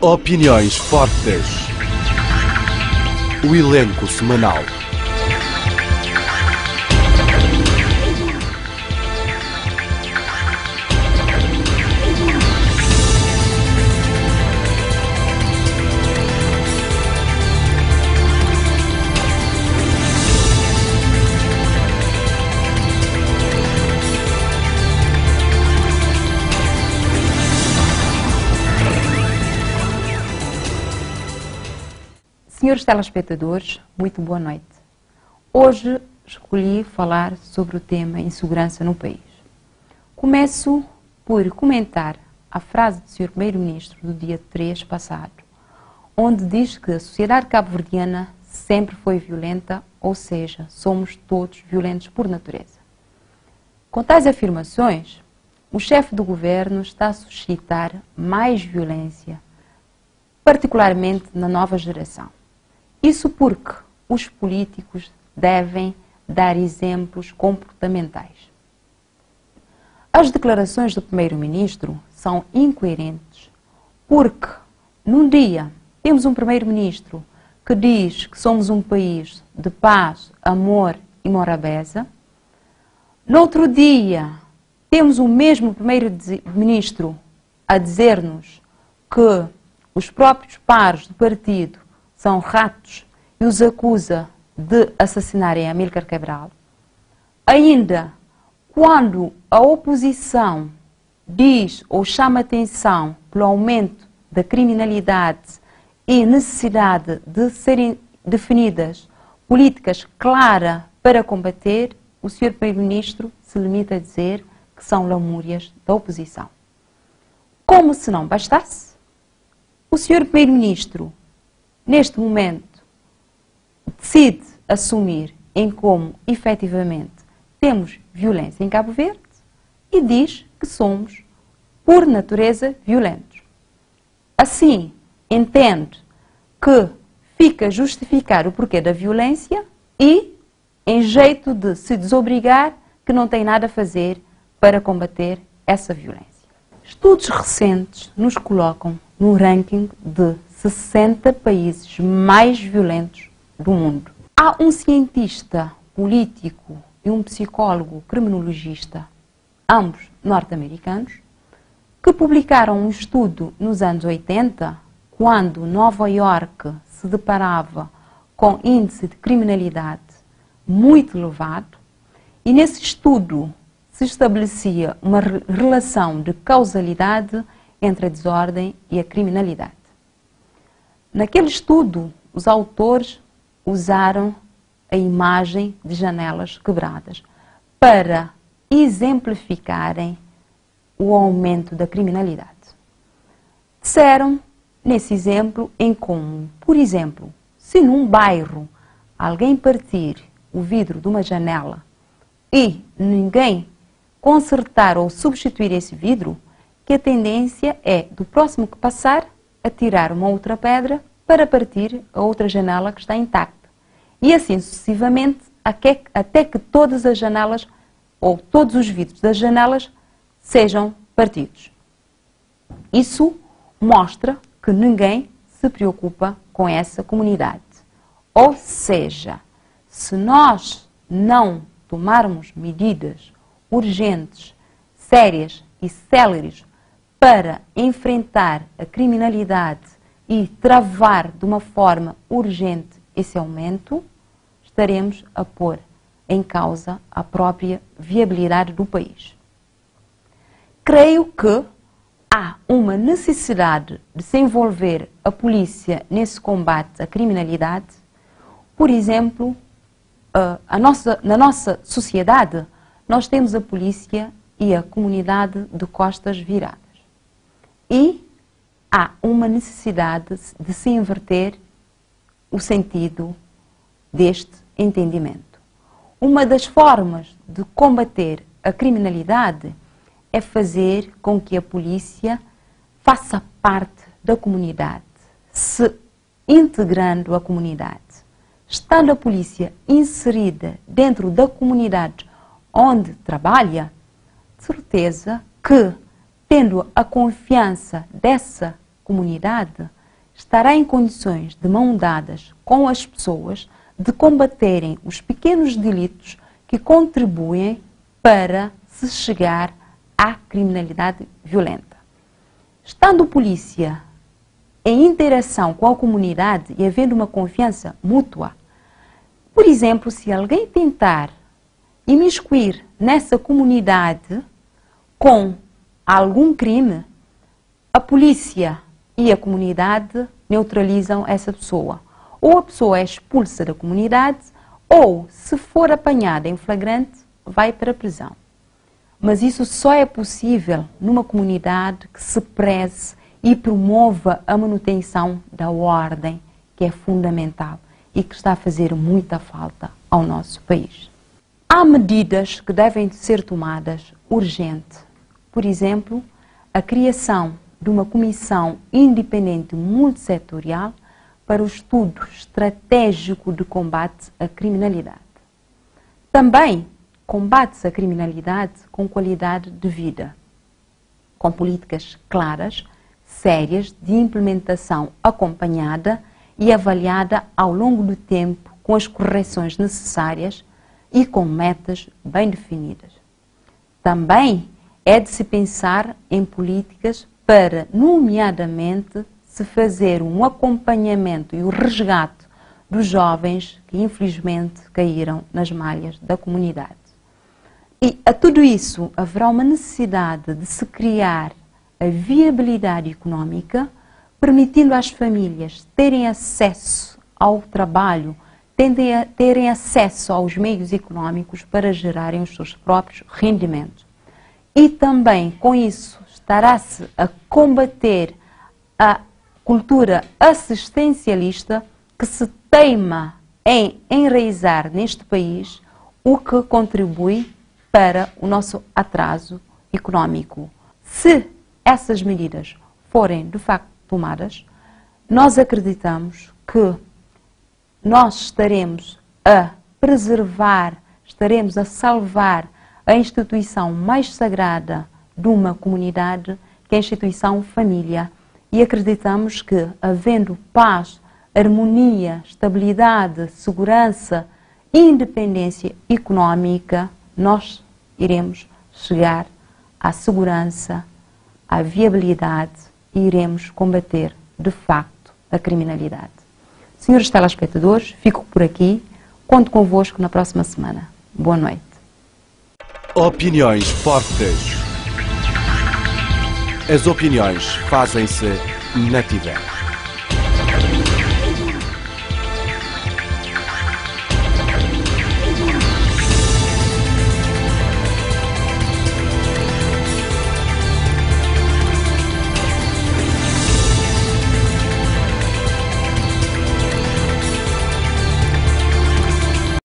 Opiniões fortes. O elenco semanal. Senhores telespectadores, muito boa noite. Hoje escolhi falar sobre o tema insegurança no país. Começo por comentar a frase do Sr. Primeiro-Ministro do dia 3 passado, onde diz que a sociedade cabo-verdiana sempre foi violenta, ou seja, somos todos violentos por natureza. Com tais afirmações, o chefe do governo está a suscitar mais violência, particularmente na nova geração. Isso porque os políticos devem dar exemplos comportamentais. As declarações do Primeiro-Ministro são incoerentes porque, num dia, temos um Primeiro-Ministro que diz que somos um país de paz, amor e morabeza. No outro dia, temos o mesmo Primeiro-Ministro a dizer-nos que os próprios pares do partido são ratos e os acusa de assassinarem Amílcar Cabral. Ainda, quando a oposição diz ou chama atenção pelo aumento da criminalidade e necessidade de serem definidas políticas claras para combater, o Sr. Primeiro-Ministro se limita a dizer que são lamúrias da oposição. Como se não bastasse, o Sr. Primeiro-Ministro neste momento, decide assumir em como, efetivamente, temos violência em Cabo Verde e diz que somos, por natureza, violentos. Assim, entende que fica a justificar o porquê da violência e, em jeito de se desobrigar, que não tem nada a fazer para combater essa violência. Estudos recentes nos colocam no ranking de 60 países mais violentos do mundo. Há um cientista político e um psicólogo criminologista, ambos norte-americanos, que publicaram um estudo nos anos 80, quando Nova Iorque se deparava com índice de criminalidade muito elevado, e nesse estudo se estabelecia uma relação de causalidade entre a desordem e a criminalidade. Naquele estudo, os autores usaram a imagem de janelas quebradas para exemplificarem o aumento da criminalidade. Disseram, nesse exemplo, em como, por exemplo, se num bairro alguém partir o vidro de uma janela e ninguém consertar ou substituir esse vidro, que a tendência é do próximo que passar a tirar uma outra pedra para partir a outra janela que está intacta. E assim sucessivamente, até que todas as janelas ou todos os vidros das janelas sejam partidos. Isso mostra que ninguém se preocupa com essa comunidade. Ou seja, se nós não tomarmos medidas urgentes, sérias e céleres para enfrentar a criminalidade e travar de uma forma urgente esse aumento, estaremos a pôr em causa a própria viabilidade do país. Creio que há uma necessidade de se envolver a polícia nesse combate à criminalidade. Por exemplo, na nossa sociedade, nós temos a polícia e a comunidade de costas viradas. E há uma necessidade de se inverter o sentido deste entendimento. Uma das formas de combater a criminalidade é fazer com que a polícia faça parte da comunidade, se integrando a comunidade. Estando a polícia inserida dentro da comunidade onde trabalha, de certeza que, tendo a confiança dessa comunidade estará em condições de mão dadas com as pessoas de combaterem os pequenos delitos que contribuem para se chegar à criminalidade violenta. Estando a polícia em interação com a comunidade e havendo uma confiança mútua, por exemplo, se alguém tentar imiscuir nessa comunidade com algum crime, a polícia e a comunidade neutralizam essa pessoa. Ou a pessoa é expulsa da comunidade, ou, se for apanhada em flagrante, vai para a prisão. Mas isso só é possível numa comunidade que se preze e promova a manutenção da ordem, que é fundamental e que está a fazer muita falta ao nosso país. Há medidas que devem ser tomadas urgente. Por exemplo, a criação de uma comissão independente multissetorial para o estudo estratégico de combate à criminalidade. Também combate-se a criminalidade com qualidade de vida, com políticas claras, sérias, de implementação acompanhada e avaliada ao longo do tempo com as correções necessárias e com metas bem definidas. Também é de se pensar em políticas para, nomeadamente, se fazer um acompanhamento e o resgate dos jovens que infelizmente caíram nas malhas da comunidade. E a tudo isso haverá uma necessidade de se criar a viabilidade económica, permitindo às famílias terem acesso ao trabalho, terem acesso aos meios económicos para gerarem os seus próprios rendimentos. E também, com isso, estará-se a combater a cultura assistencialista que se teima em enraizar neste país, o que contribui para o nosso atraso económico. Se essas medidas forem de facto tomadas, nós acreditamos que nós estaremos a preservar, estaremos a salvar a instituição mais sagrada de uma comunidade, que é a instituição família, e acreditamos que, havendo paz, harmonia, estabilidade, segurança e independência económica, nós iremos chegar à segurança, à viabilidade e iremos combater, de facto, a criminalidade. Senhores telespectadores, fico por aqui. Conto convosco na próxima semana. Boa noite. Opiniões fortes. As opiniões fazem-se na TIVET.